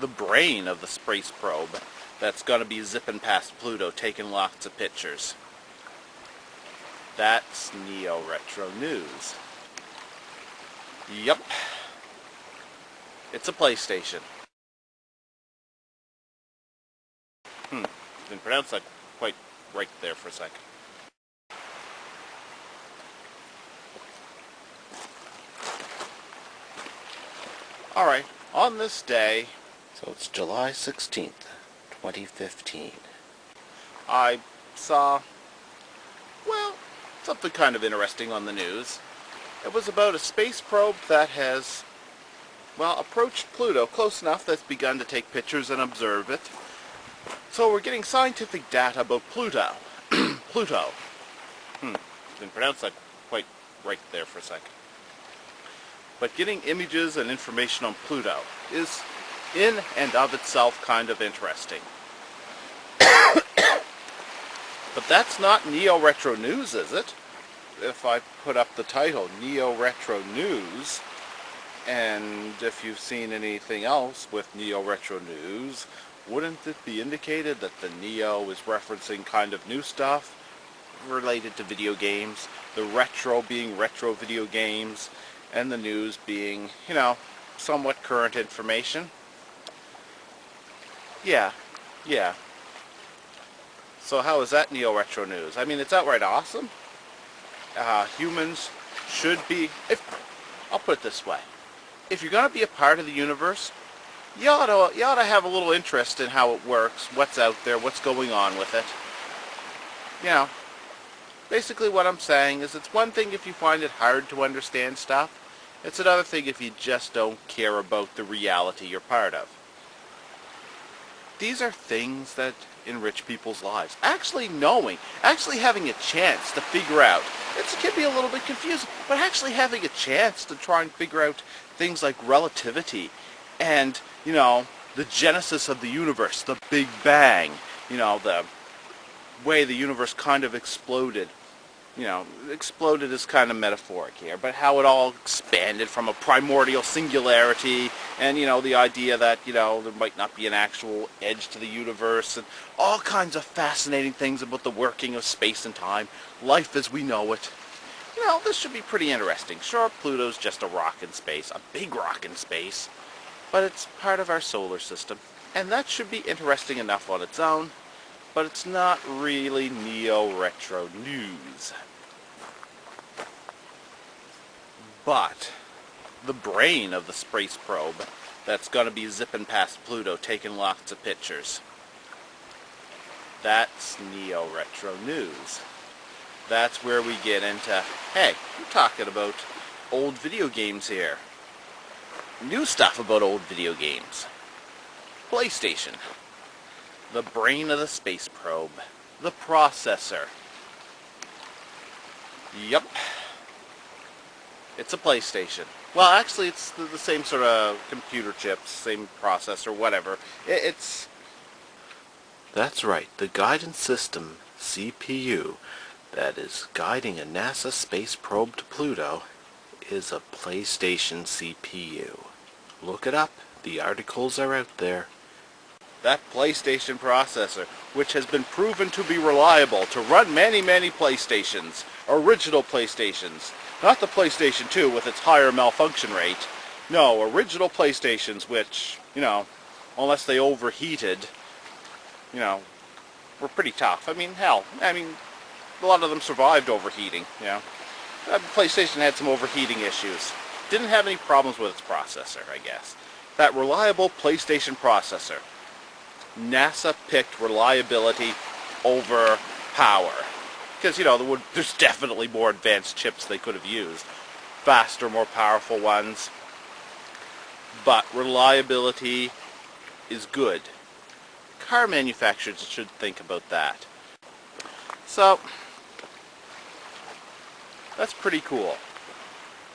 the brain of the space probe that's going to be zipping past Pluto, taking lots of pictures. That's Neo-Retro News. Yup. It's a PlayStation. Didn't pronounce that quite right there for a second. Alright, on this day, so it's July 16th, 2015, I saw, well, something kind of interesting on the news. It was about a space probe that has, well, approached Pluto close enough that it's begun to take pictures and observe it. So we're getting scientific data about Pluto. Pluto. Didn't pronounce that quite right there for a second. But getting images and information on Pluto is in and of itself kind of interesting. But that's not Neo-Retro News, is it? If I put up the title, Neo-Retro News, and if you've seen anything else with Neo-Retro News, wouldn't it be indicated that the Neo is referencing kind of new stuff related to video games, the retro being retro video games, and the news being, you know, somewhat current information? Yeah. So how is that Neo-Retro News? I mean, it's outright awesome. Humans should be, I'll put it this way, if you're going to be a part of the universe, you ought to have a little interest in how it works, what's out there, what's going on with it. You know, basically what I'm saying is it's one thing if you find it hard to understand stuff. It's another thing if you just don't care about the reality you're part of. These are things that enrich people's lives. Actually having a chance to figure out, it can be a little bit confusing, but actually having a chance to try and figure out things like relativity and, you know, the genesis of the universe, the Big Bang, you know, the way the universe kind of exploded. You know, exploded is kind of metaphoric here, but how it all expanded from a primordial singularity, and, you know, the idea that, you know, there might not be an actual edge to the universe, and all kinds of fascinating things about the working of space and time, life as we know it. You know, this should be pretty interesting. Sure, Pluto's just a rock in space, a big rock in space, but it's part of our solar system, and that should be interesting enough on its own, but it's not really Neo-Retro News. But the brain of the space probe that's going to be zipping past Pluto, taking lots of pictures, that's Neo-Retro News. That's where we get into, hey, we're talking about old video games here. New stuff about old video games. PlayStation. The brain of the space probe. The processor. Yup. It's a PlayStation. Well, actually, it's the same sort of computer chips, same processor, whatever. That's right, the guidance system, CPU, that is guiding a NASA space probe to Pluto is a PlayStation CPU. Look it up. The articles are out there. That PlayStation processor, which has been proven to be reliable to run many, many PlayStations, original PlayStations, not the PlayStation 2 with its higher malfunction rate. No, original PlayStations which, you know, unless they overheated, you know, were pretty tough. I mean, hell, a lot of them survived overheating, you know. PlayStation had some overheating issues. Didn't have any problems with its processor, I guess. That reliable PlayStation processor. NASA picked reliability over power. Because, you know, there's definitely more advanced chips they could have used. Faster, more powerful ones. But reliability is good. Car manufacturers should think about that. So, that's pretty cool.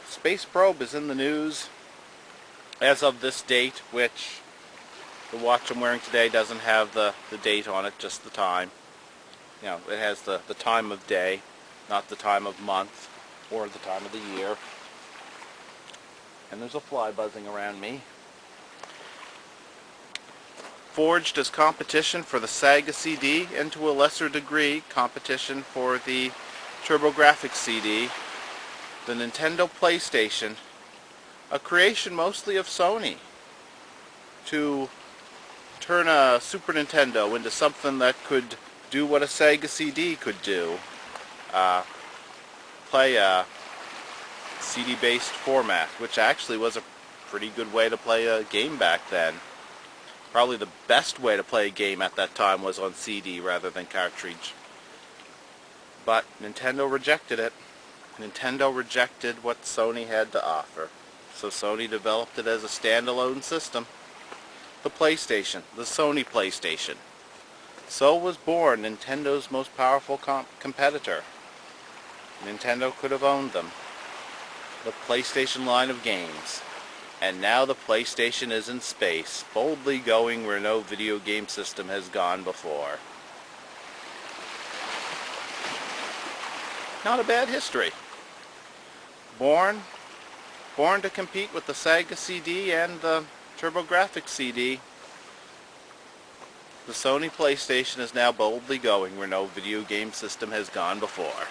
Space probe is in the news as of this date, which the watch I'm wearing today doesn't have the date on it, just the time. You know, it has the time of day, not the time of month or the time of the year. And there's a fly buzzing around me. forged as competition for the Sega CD, and to a lesser degree competition for the Turbografx CD, the Nintendo PlayStation, a creation mostly of Sony, to turn a Super Nintendo into something that could do what a Sega CD could do. Play a CD-based format, which actually was a pretty good way to play a game back then. Probably the best way to play a game at that time was on CD rather than cartridge. But Nintendo rejected it. Nintendo rejected what Sony had to offer. So Sony developed it as a standalone system. The PlayStation, the Sony PlayStation. So was born Nintendo's most powerful competitor. Nintendo could have owned them. The PlayStation line of games. And now the PlayStation is in space, boldly going where no video game system has gone before. Not a bad history. Born to compete with the Sega CD and the Turbografx CD. The Sony PlayStation is now boldly going where no video game system has gone before.